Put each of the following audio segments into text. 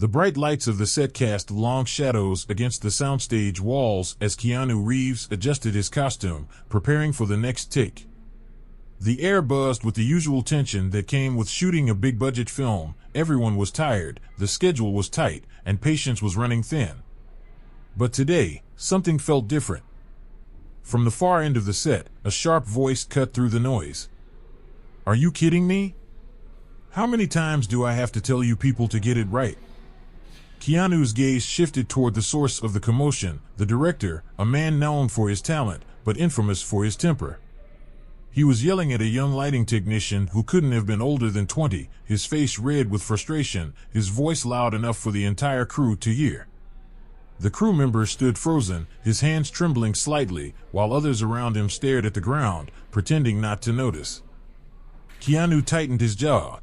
The bright lights of the set cast long shadows against the soundstage walls as Keanu Reeves adjusted his costume, preparing for the next take. The air buzzed with the usual tension that came with shooting a big-budget film. Everyone was tired, the schedule was tight, and patience was running thin. But today, something felt different. From the far end of the set, a sharp voice cut through the noise. "Are you kidding me? How many times do I have to tell you people to get it right?" Keanu's gaze shifted toward the source of the commotion, the director, a man known for his talent, but infamous for his temper. He was yelling at a young lighting technician who couldn't have been older than 20, his face red with frustration, his voice loud enough for the entire crew to hear. The crew member stood frozen, his hands trembling slightly, while others around him stared at the ground, pretending not to notice. Keanu tightened his jaw.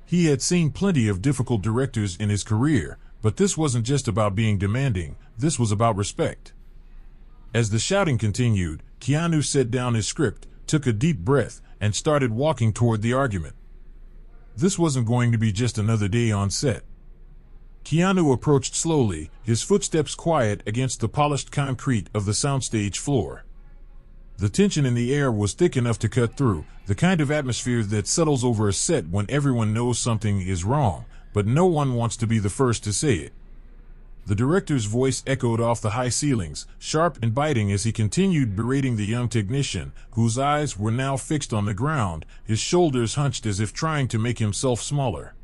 He had seen plenty of difficult directors in his career, but this wasn't just about being demanding, this was about respect. As the shouting continued, Keanu set down his script, took a deep breath, and started walking toward the argument. This wasn't going to be just another day on set. Keanu approached slowly, his footsteps quiet against the polished concrete of the soundstage floor. The tension in the air was thick enough to cut through, the kind of atmosphere that settles over a set when everyone knows something is wrong, but no one wants to be the first to say it. The director's voice echoed off the high ceilings, sharp and biting as he continued berating the young technician, whose eyes were now fixed on the ground, his shoulders hunched as if trying to make himself smaller.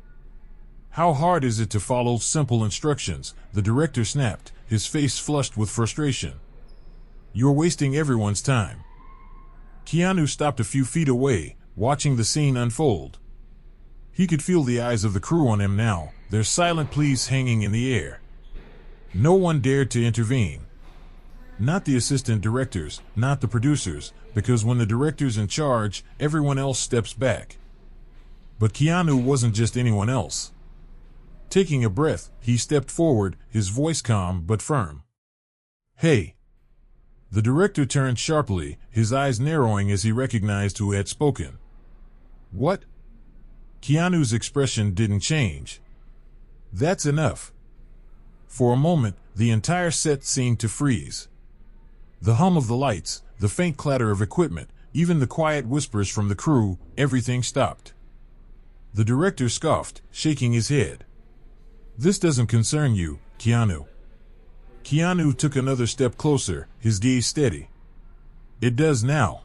"How hard is it to follow simple instructions?" the director snapped, his face flushed with frustration. "You're wasting everyone's time." Keanu stopped a few feet away, watching the scene unfold. He could feel the eyes of the crew on him now, their silent pleas hanging in the air. No one dared to intervene. Not the assistant directors, not the producers, because when the director's in charge, everyone else steps back. But Keanu wasn't just anyone else. Taking a breath, he stepped forward, his voice calm but firm. "Hey." The director turned sharply, his eyes narrowing as he recognized who had spoken. "What?" Keanu's expression didn't change. "That's enough." For a moment, the entire set seemed to freeze. The hum of the lights, the faint clatter of equipment, even the quiet whispers from the crew, everything stopped. The director scoffed, shaking his head. "This doesn't concern you, Keanu." Keanu took another step closer, his gaze steady. "It does now."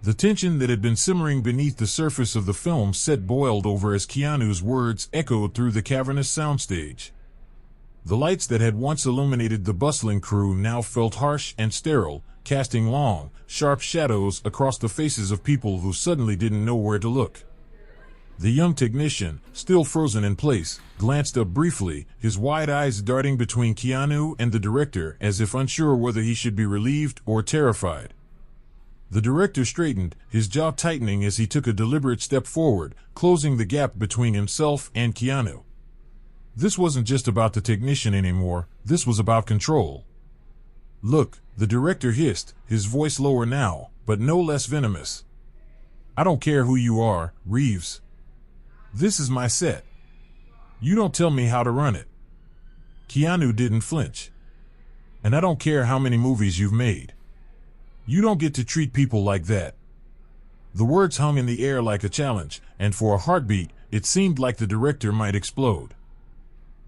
The tension that had been simmering beneath the surface of the film set boiled over as Keanu's words echoed through the cavernous soundstage. The lights that had once illuminated the bustling crew now felt harsh and sterile, casting long, sharp shadows across the faces of people who suddenly didn't know where to look. The young technician, still frozen in place, glanced up briefly, his wide eyes darting between Keanu and the director as if unsure whether he should be relieved or terrified. The director straightened, his jaw tightening as he took a deliberate step forward, closing the gap between himself and Keanu. This wasn't just about the technician anymore, this was about control. "Look," the director hissed, his voice lower now, but no less venomous. "I don't care who you are, Reeves. This is my set. You don't tell me how to run it." Keanu didn't flinch. "And I don't care how many movies you've made. You don't get to treat people like that." The words hung in the air like a challenge, and for a heartbeat, it seemed like the director might explode.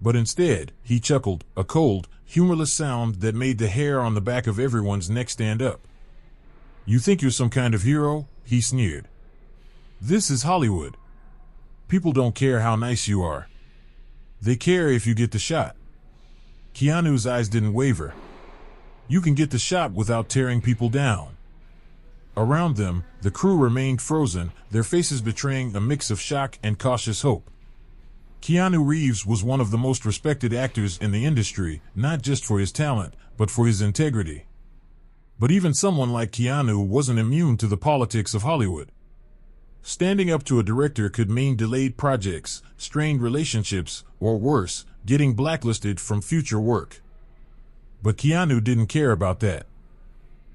But instead, he chuckled, a cold, humorless sound that made the hair on the back of everyone's neck stand up. "You think you're some kind of hero?" he sneered. "This is Hollywood. People don't care how nice you are. They care if you get the shot." Keanu's eyes didn't waver. "You can get the shot without tearing people down." Around them, the crew remained frozen, their faces betraying a mix of shock and cautious hope. Keanu Reeves was one of the most respected actors in the industry, not just for his talent, but for his integrity. But even someone like Keanu wasn't immune to the politics of Hollywood. Standing up to a director could mean delayed projects, strained relationships, or worse, getting blacklisted from future work. But Keanu didn't care about that.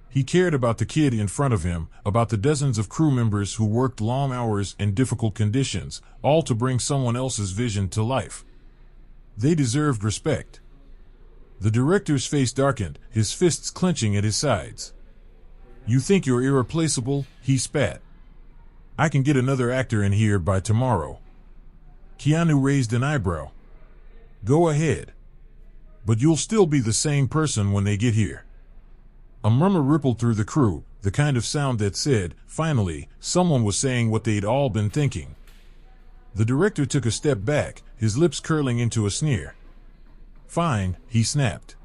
He cared about the kid in front of him, about the dozens of crew members who worked long hours in difficult conditions, all to bring someone else's vision to life. They deserved respect. The director's face darkened, his fists clenching at his sides. "You think you're irreplaceable?" he spat. "I can get another actor in here by tomorrow." Keanu raised an eyebrow. "Go ahead. But you'll still be the same person when they get here." A murmur rippled through the crew, the kind of sound that said, finally, someone was saying what they'd all been thinking. The director took a step back, his lips curling into a sneer. "Fine," he snapped.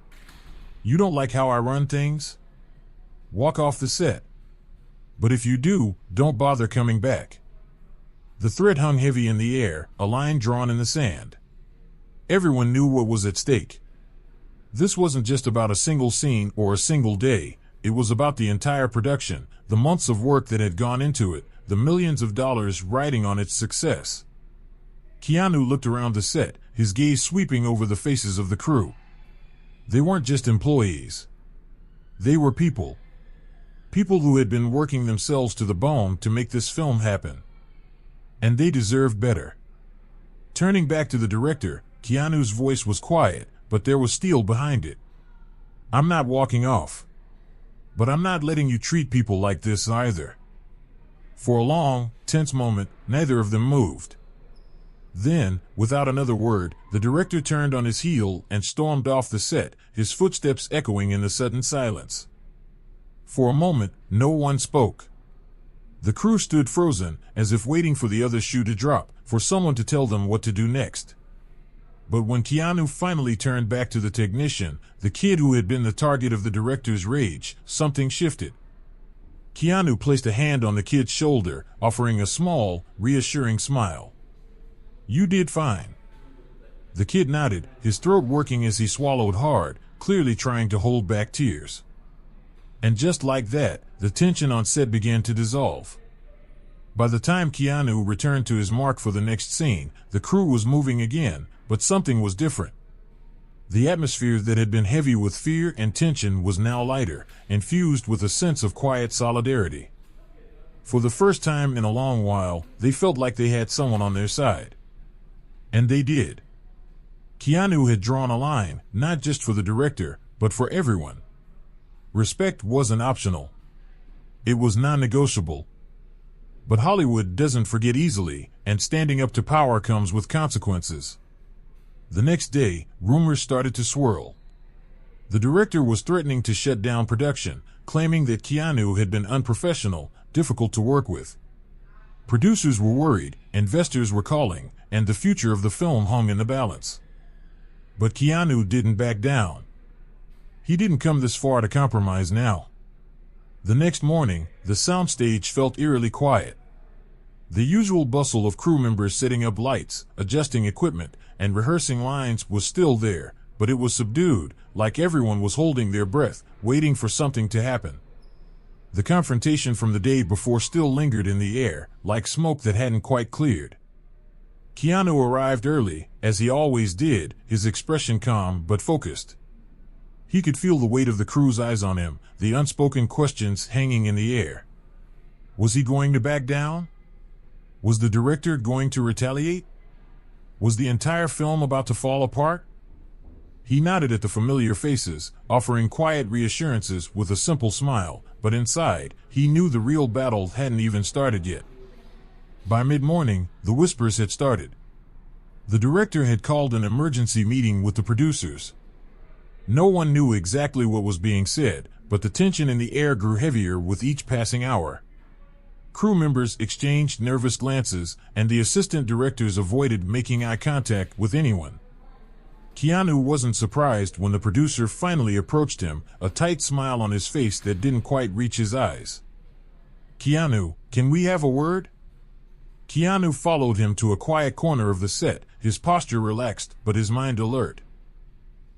"You don't like how I run things? Walk off the set. But if you do, don't bother coming back." The threat hung heavy in the air, a line drawn in the sand. Everyone knew what was at stake. This wasn't just about a single scene or a single day. It was about the entire production, the months of work that had gone into it, the millions of dollars riding on its success. Keanu looked around the set, his gaze sweeping over the faces of the crew. They weren't just employees. They were people. People who had been working themselves to the bone to make this film happen. And they deserved better. Turning back to the director, Keanu's voice was quiet, but there was steel behind it. "I'm not walking off. But I'm not letting you treat people like this either." For a long, tense moment, neither of them moved. Then, without another word, the director turned on his heel and stormed off the set, his footsteps echoing in the sudden silence. For a moment, no one spoke. The crew stood frozen, as if waiting for the other shoe to drop, for someone to tell them what to do next. But when Keanu finally turned back to the technician, the kid who had been the target of the director's rage, something shifted. Keanu placed a hand on the kid's shoulder, offering a small, reassuring smile. "You did fine." The kid nodded, his throat working as he swallowed hard, clearly trying to hold back tears. And just like that, the tension on set began to dissolve. By the time Keanu returned to his mark for the next scene, the crew was moving again, but something was different. The atmosphere that had been heavy with fear and tension was now lighter, infused with a sense of quiet solidarity. For the first time in a long while, they felt like they had someone on their side. And they did. Keanu had drawn a line, not just for the director, but for everyone. Respect wasn't optional. It was non-negotiable. But Hollywood doesn't forget easily, and standing up to power comes with consequences. The next day, rumors started to swirl. The director was threatening to shut down production, claiming that Keanu had been unprofessional, difficult to work with. Producers were worried, investors were calling, and the future of the film hung in the balance. But Keanu didn't back down. He didn't come this far to compromise now. The next morning, the soundstage felt eerily quiet. The usual bustle of crew members setting up lights, adjusting equipment, and rehearsing lines was still there, but it was subdued, like everyone was holding their breath, waiting for something to happen. The confrontation from the day before still lingered in the air, like smoke that hadn't quite cleared. Keanu arrived early, as he always did, his expression calm but focused. He could feel the weight of the crew's eyes on him, the unspoken questions hanging in the air. Was he going to back down? Was the director going to retaliate? Was the entire film about to fall apart? He nodded at the familiar faces, offering quiet reassurances with a simple smile, but inside, he knew the real battle hadn't even started yet. By mid-morning, the whispers had started. The director had called an emergency meeting with the producers. No one knew exactly what was being said, but the tension in the air grew heavier with each passing hour. Crew members exchanged nervous glances, and the assistant directors avoided making eye contact with anyone. Keanu wasn't surprised when the producer finally approached him, a tight smile on his face that didn't quite reach his eyes. "Keanu, can we have a word?" Keanu followed him to a quiet corner of the set, his posture relaxed but his mind alert.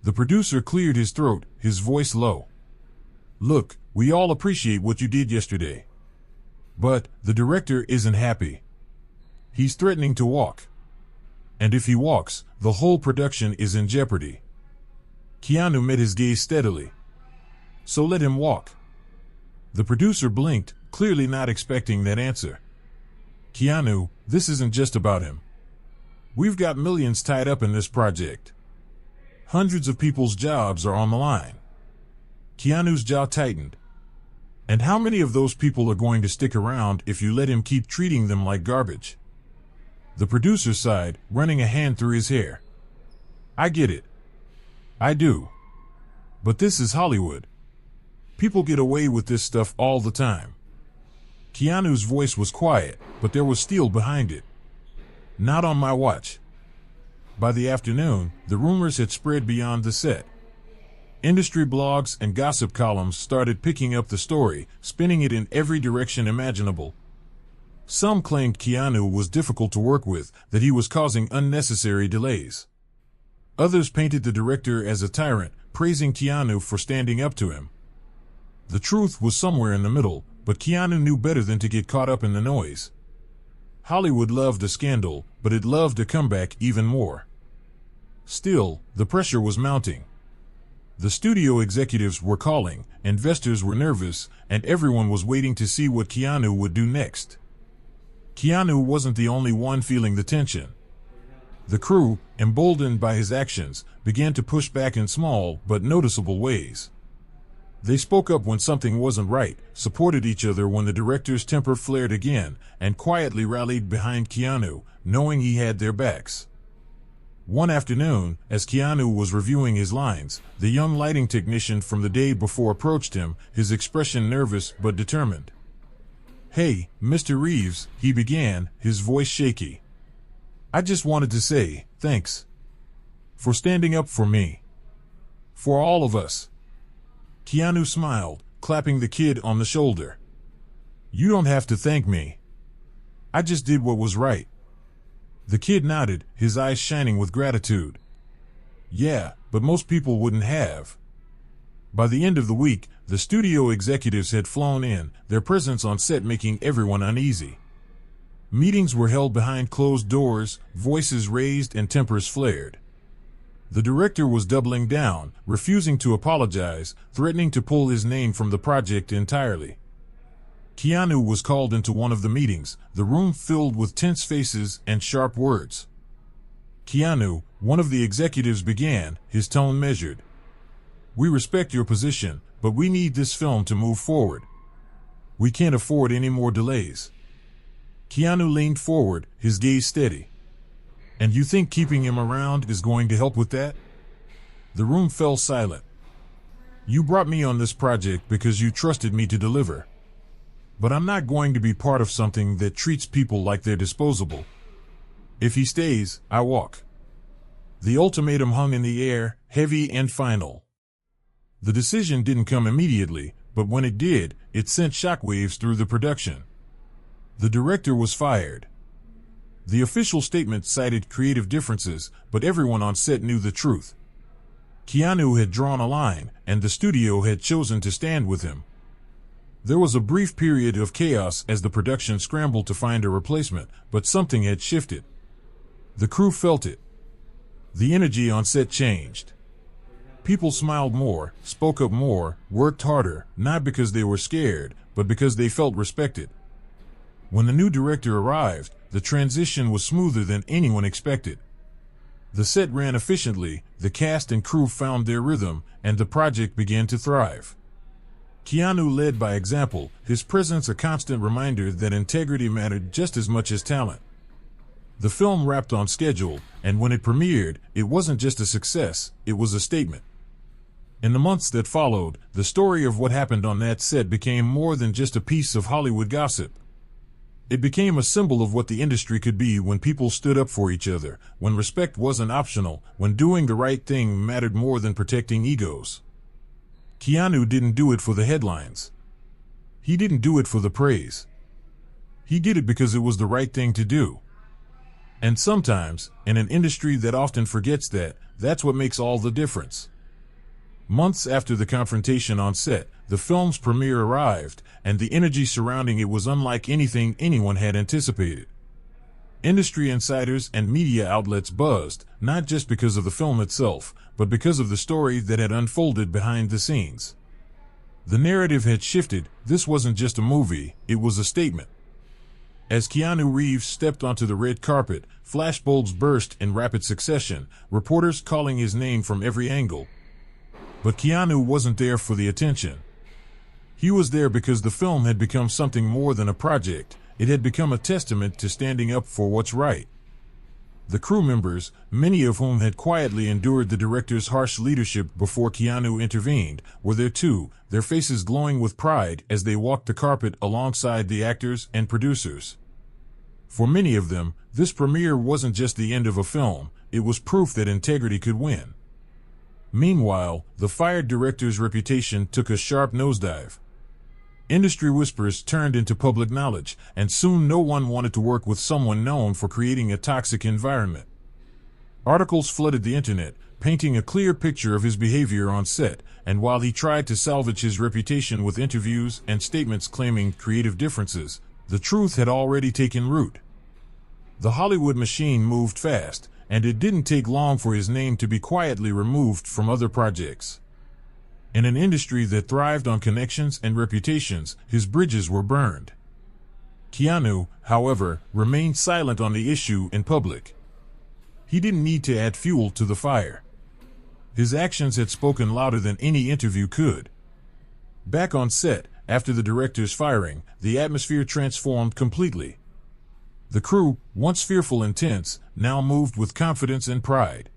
The producer cleared his throat, his voice low. "Look, we all appreciate what you did yesterday. But the director isn't happy. He's threatening to walk. And if he walks, the whole production is in jeopardy." Keanu met his gaze steadily. "So let him walk." The producer blinked, clearly not expecting that answer. "Keanu, this isn't just about him. We've got millions tied up in this project. Hundreds of people's jobs are on the line. Keanu's jaw tightened. And how many of those people are going to stick around if you let him keep treating them like garbage? The producer sighed, running a hand through his hair. I get it. I do. But this is Hollywood. People get away with this stuff all the time. Keanu's voice was quiet, but there was steel behind it. Not on my watch. By the afternoon, the rumors had spread beyond the set. Industry blogs and gossip columns started picking up the story, spinning it in every direction imaginable. Some claimed Keanu was difficult to work with, that he was causing unnecessary delays. Others painted the director as a tyrant, praising Keanu for standing up to him. The truth was somewhere in the middle, but Keanu knew better than to get caught up in the noise. Hollywood loved a scandal, but it loved a comeback even more. Still, the pressure was mounting. The studio executives were calling, investors were nervous, and everyone was waiting to see what Keanu would do next. Keanu wasn't the only one feeling the tension. The crew, emboldened by his actions, began to push back in small but noticeable ways. They spoke up when something wasn't right, supported each other when the director's temper flared again, and quietly rallied behind Keanu, knowing he had their backs. One afternoon, as Keanu was reviewing his lines, the young lighting technician from the day before approached him, his expression nervous but determined. "Hey, Mr. Reeves," he began, his voice shaky. "I just wanted to say, thanks. For standing up for me. For all of us." Keanu smiled, clapping the kid on the shoulder. "You don't have to thank me. I just did what was right." The kid nodded, his eyes shining with gratitude. "Yeah, but most people wouldn't have." By the end of the week, the studio executives had flown in, their presence on set making everyone uneasy. Meetings were held behind closed doors, voices raised and tempers flared. The director was doubling down, refusing to apologize, threatening to pull his name from the project entirely. Keanu was called into one of the meetings, the room filled with tense faces and sharp words. "Keanu," one of the executives began, his tone measured. "We respect your position, but we need this film to move forward. We can't afford any more delays." Keanu leaned forward, his gaze steady. "And you think keeping him around is going to help with that?" The room fell silent. "You brought me on this project because you trusted me to deliver. But I'm not going to be part of something that treats people like they're disposable. If he stays, I walk." The ultimatum hung in the air, heavy and final. The decision didn't come immediately, but when it did, it sent shockwaves through the production. The director was fired. The official statement cited creative differences, but everyone on set knew the truth. Keanu had drawn a line, and the studio had chosen to stand with him. There was a brief period of chaos as the production scrambled to find a replacement, but something had shifted. The crew felt it. The energy on set changed. People smiled more, spoke up more, worked harder, not because they were scared, but because they felt respected. When the new director arrived, the transition was smoother than anyone expected. The set ran efficiently, the cast and crew found their rhythm, and the project began to thrive. Keanu led by example, his presence a constant reminder that integrity mattered just as much as talent. The film wrapped on schedule, and when it premiered, it wasn't just a success, it was a statement. In the months that followed, the story of what happened on that set became more than just a piece of Hollywood gossip. It became a symbol of what the industry could be when people stood up for each other, when respect wasn't optional, when doing the right thing mattered more than protecting egos. Keanu didn't do it for the headlines. He didn't do it for the praise. He did it because it was the right thing to do. And sometimes, in an industry that often forgets that, that's what makes all the difference. Months after the confrontation on set, the film's premiere arrived, and the energy surrounding it was unlike anything anyone had anticipated. Industry insiders and media outlets buzzed, not just because of the film itself, but because of the story that had unfolded behind the scenes. The narrative had shifted. This wasn't just a movie, it was a statement. As Keanu Reeves stepped onto the red carpet, flashbulbs burst in rapid succession, reporters calling his name from every angle. But Keanu wasn't there for the attention. He was there because the film had become something more than a project. It had become a testament to standing up for what's right. The crew members, many of whom had quietly endured the director's harsh leadership before Keanu intervened, were there too, their faces glowing with pride as they walked the carpet alongside the actors and producers. For many of them, this premiere wasn't just the end of a film, it was proof that integrity could win. Meanwhile, the fired director's reputation took a sharp nosedive. Industry whispers turned into public knowledge, and soon no one wanted to work with someone known for creating a toxic environment. Articles flooded the internet, painting a clear picture of his behavior on set, and while he tried to salvage his reputation with interviews and statements claiming creative differences, the truth had already taken root. The Hollywood machine moved fast, and it didn't take long for his name to be quietly removed from other projects. In an industry that thrived on connections and reputations, his bridges were burned. Keanu, however, remained silent on the issue in public. He didn't need to add fuel to the fire. His actions had spoken louder than any interview could. Back on set, after the director's firing, the atmosphere transformed completely. The crew, once fearful and tense, now moved with confidence and pride.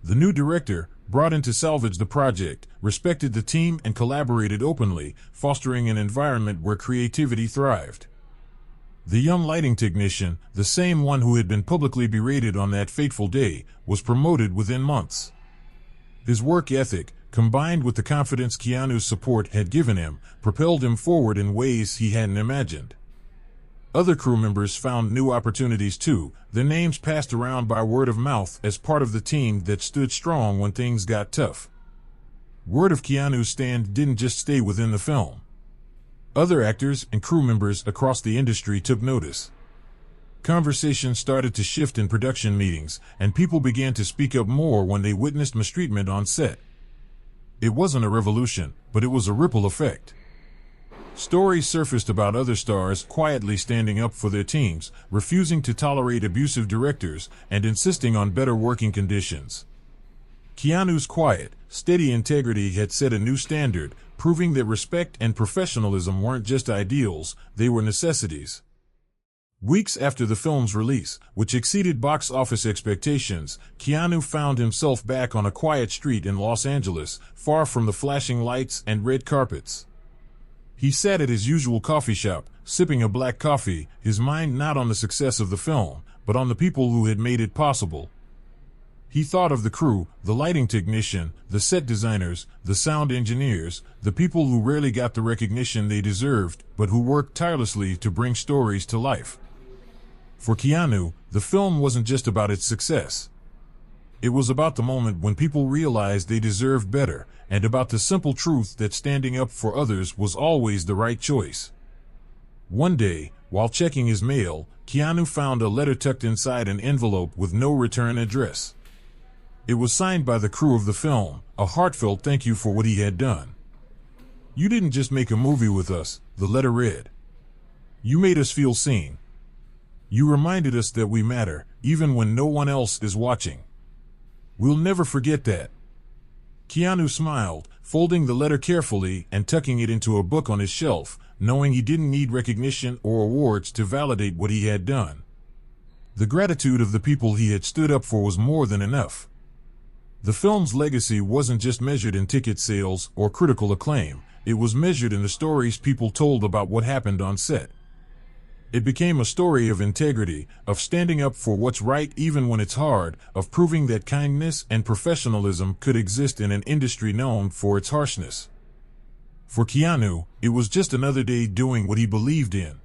The new director, brought in to salvage the project, respected the team and collaborated openly, fostering an environment where creativity thrived. The young lighting technician, the same one who had been publicly berated on that fateful day, was promoted within months. His work ethic, combined with the confidence Keanu's support had given him, propelled him forward in ways he hadn't imagined. Other crew members found new opportunities too, their names passed around by word of mouth as part of the team that stood strong when things got tough. Word of Keanu's stand didn't just stay within the film. Other actors and crew members across the industry took notice. Conversations started to shift in production meetings, and people began to speak up more when they witnessed mistreatment on set. It wasn't a revolution, but it was a ripple effect. Stories surfaced about other stars quietly standing up for their teams, refusing to tolerate abusive directors, and insisting on better working conditions. Keanu's quiet, steady integrity had set a new standard, proving that respect and professionalism weren't just ideals, they were necessities. Weeks after the film's release, which exceeded box office expectations, Keanu found himself back on a quiet street in Los Angeles, far from the flashing lights and red carpets. He sat at his usual coffee shop, sipping a black coffee, his mind not on the success of the film, but on the people who had made it possible. He thought of the crew, the lighting technician, the set designers, the sound engineers, the people who rarely got the recognition they deserved, but who worked tirelessly to bring stories to life. For Keanu, the film wasn't just about its success. It was about the moment when people realized they deserved better, and about the simple truth that standing up for others was always the right choice. One day, while checking his mail, Keanu found a letter tucked inside an envelope with no return address. It was signed by the crew of the film, a heartfelt thank you for what he had done. "You didn't just make a movie with us," the letter read. "You made us feel seen. You reminded us that we matter, even when no one else is watching. We'll never forget that." Keanu smiled, folding the letter carefully and tucking it into a book on his shelf, knowing he didn't need recognition or awards to validate what he had done. The gratitude of the people he had stood up for was more than enough. The film's legacy wasn't just measured in ticket sales or critical acclaim, it was measured in the stories people told about what happened on set. It became a story of integrity, of standing up for what's right even when it's hard, of proving that kindness and professionalism could exist in an industry known for its harshness. For Keanu, it was just another day doing what he believed in.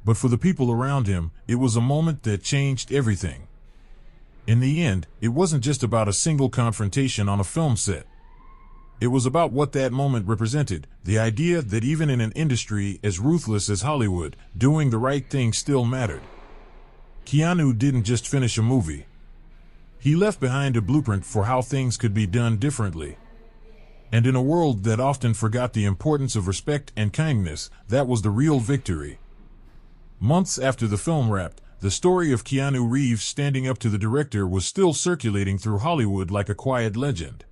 But for the people around him, it was a moment that changed everything. In the end, it wasn't just about a single confrontation on a film set. It was about what that moment represented, the idea that even in an industry as ruthless as Hollywood, doing the right thing still mattered. Keanu didn't just finish a movie. He left behind a blueprint for how things could be done differently. And in a world that often forgot the importance of respect and kindness, that was the real victory. Months after the film wrapped, the story of Keanu Reeves standing up to the director was still circulating through Hollywood like a quiet legend.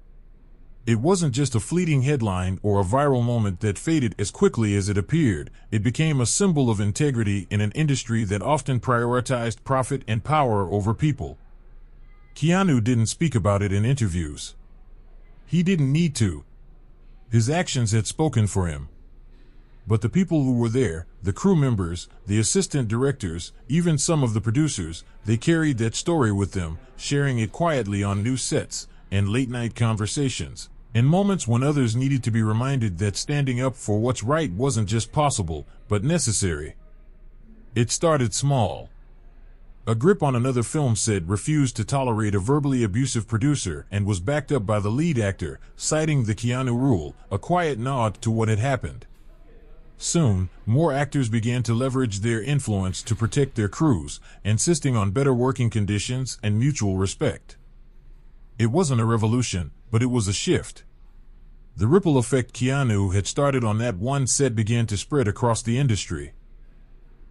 It wasn't just a fleeting headline or a viral moment that faded as quickly as it appeared. It became a symbol of integrity in an industry that often prioritized profit and power over people. Keanu didn't speak about it in interviews. He didn't need to. His actions had spoken for him. But the people who were there, the crew members, the assistant directors, even some of the producers, they carried that story with them, sharing it quietly on new sets and late-night conversations, in moments when others needed to be reminded that standing up for what's right wasn't just possible, but necessary. It started small. A grip on another film set refused to tolerate a verbally abusive producer and was backed up by the lead actor, citing the Keanu rule, a quiet nod to what had happened. Soon, more actors began to leverage their influence to protect their crews, insisting on better working conditions and mutual respect. It wasn't a revolution, but it was a shift. The ripple effect Keanu had started on that one set began to spread across the industry.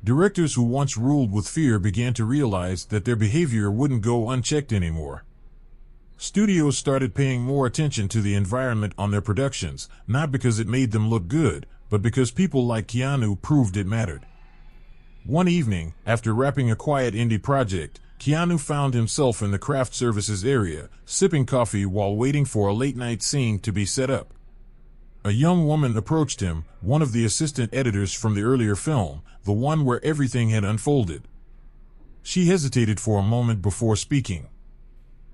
Directors who once ruled with fear began to realize that their behavior wouldn't go unchecked anymore. Studios started paying more attention to the environment on their productions, not because it made them look good, but because people like Keanu proved it mattered. One evening, after wrapping a quiet indie project, Keanu found himself in the craft services area, sipping coffee while waiting for a late-night scene to be set up. A young woman approached him, one of the assistant editors from the earlier film, the one where everything had unfolded. She hesitated for a moment before speaking.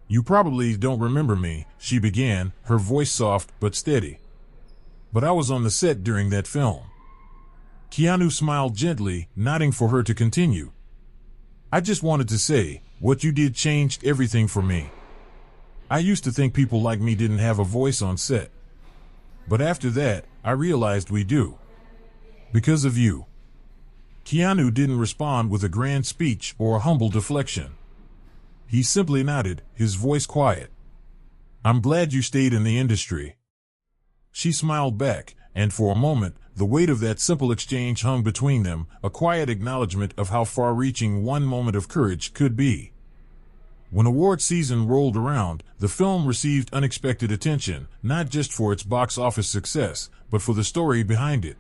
"You probably don't remember me," she began, her voice soft but steady. "But I was on the set during that film." Keanu smiled gently, nodding for her to continue. "I just wanted to say, what you did changed everything for me. I used to think people like me didn't have a voice on set. But after that, I realized we do. Because of you." Keanu didn't respond with a grand speech or a humble deflection. He simply nodded, his voice quiet. "I'm glad you stayed in the industry." She smiled back, and for a moment, the weight of that simple exchange hung between them, a quiet acknowledgement of how far-reaching one moment of courage could be. When award season rolled around, the film received unexpected attention, not just for its box office success, but for the story behind it.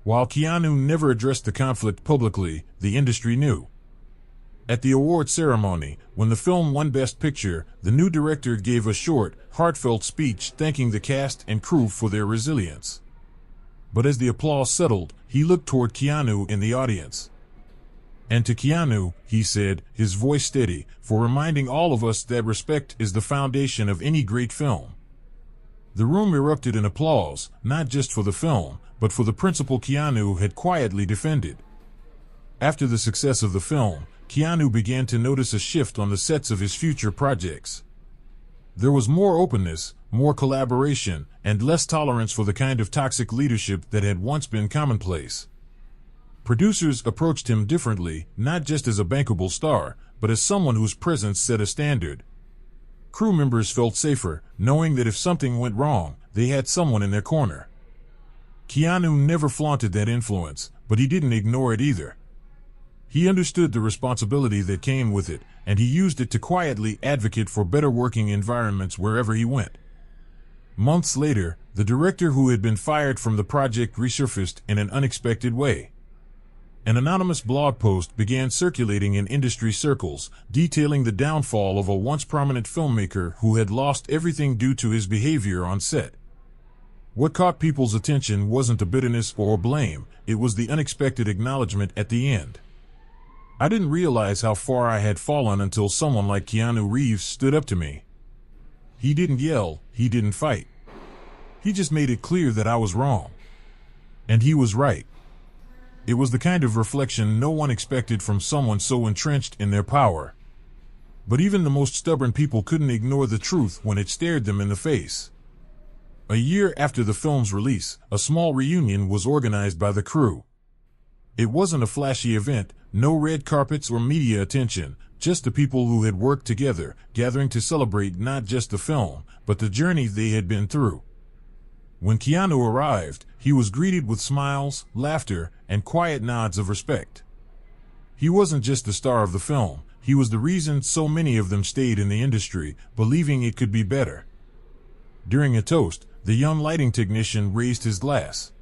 While Keanu never addressed the conflict publicly, the industry knew. At the award ceremony, when the film won Best Picture, the new director gave a short, heartfelt speech thanking the cast and crew for their resilience. But as the applause settled, he looked toward Keanu in the audience. "And to Keanu," he said, his voice steady, "for reminding all of us that respect is the foundation of any great film." The room erupted in applause, not just for the film, but for the principle Keanu had quietly defended. After the success of the film, Keanu began to notice a shift on the sets of his future projects. There was more openness, more collaboration, and less tolerance for the kind of toxic leadership that had once been commonplace. Producers approached him differently, not just as a bankable star, but as someone whose presence set a standard. Crew members felt safer, knowing that if something went wrong, they had someone in their corner. Keanu never flaunted that influence, but he didn't ignore it either. He understood the responsibility that came with it, and he used it to quietly advocate for better working environments wherever he went. Months later, the director who had been fired from the project resurfaced in an unexpected way. An anonymous blog post began circulating in industry circles, detailing the downfall of a once prominent filmmaker who had lost everything due to his behavior on set. What caught people's attention wasn't the bitterness or blame, it was the unexpected acknowledgement at the end. "I didn't realize how far I had fallen until someone like Keanu Reeves stood up to me. He didn't yell, he didn't fight. He just made it clear that I was wrong. And he was right." It was the kind of reflection no one expected from someone so entrenched in their power. But even the most stubborn people couldn't ignore the truth when it stared them in the face. A year after the film's release, a small reunion was organized by the crew. It wasn't a flashy event, no red carpets or media attention, just the people who had worked together, gathering to celebrate not just the film, but the journey they had been through. When Keanu arrived, he was greeted with smiles, laughter, and quiet nods of respect. He wasn't just the star of the film, he was the reason so many of them stayed in the industry, believing it could be better. During a toast, the young lighting technician raised his glass.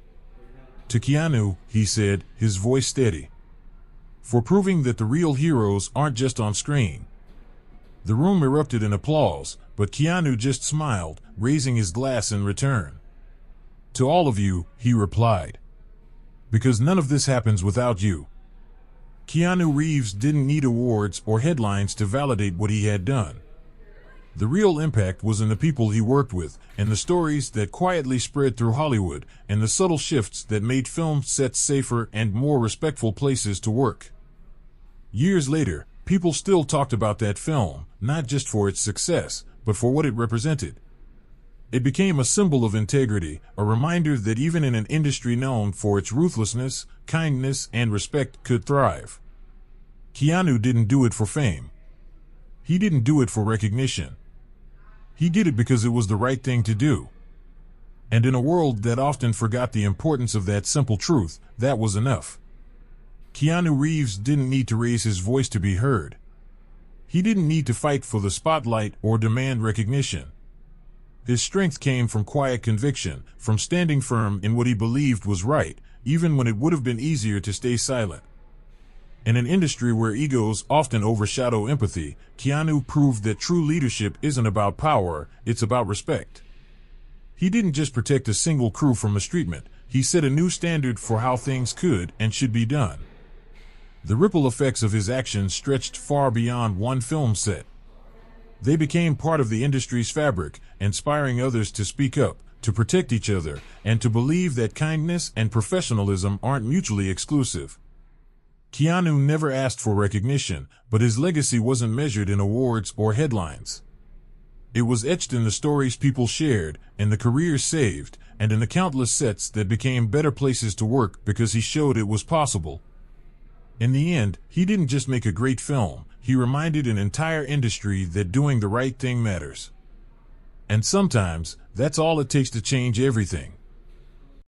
To Keanu, he said, his voice steady, for proving that the real heroes aren't just on screen. The room erupted in applause, but Keanu just smiled, raising his glass in return. To all of you, he replied, because none of this happens without you. Keanu Reeves didn't need awards or headlines to validate what he had done. The real impact was in the people he worked with, and the stories that quietly spread through Hollywood, and the subtle shifts that made film sets safer and more respectful places to work. Years later, people still talked about that film, not just for its success, but for what it represented. It became a symbol of integrity, a reminder that even in an industry known for its ruthlessness, kindness, and respect could thrive. Keanu didn't do it for fame. He didn't do it for recognition. He did it because it was the right thing to do. And in a world that often forgot the importance of that simple truth, that was enough. Keanu Reeves didn't need to raise his voice to be heard. He didn't need to fight for the spotlight or demand recognition. His strength came from quiet conviction, from standing firm in what he believed was right, even when it would have been easier to stay silent. In an industry where egos often overshadow empathy, Keanu proved that true leadership isn't about power, it's about respect. He didn't just protect a single crew from mistreatment, he set a new standard for how things could and should be done. The ripple effects of his actions stretched far beyond one film set. They became part of the industry's fabric, inspiring others to speak up, to protect each other, and to believe that kindness and professionalism aren't mutually exclusive. Keanu never asked for recognition, but his legacy wasn't measured in awards or headlines. It was etched in the stories people shared, in the careers saved, and in the countless sets that became better places to work because he showed it was possible. In the end, he didn't just make a great film, he reminded an entire industry that doing the right thing matters. And sometimes, that's all it takes to change everything.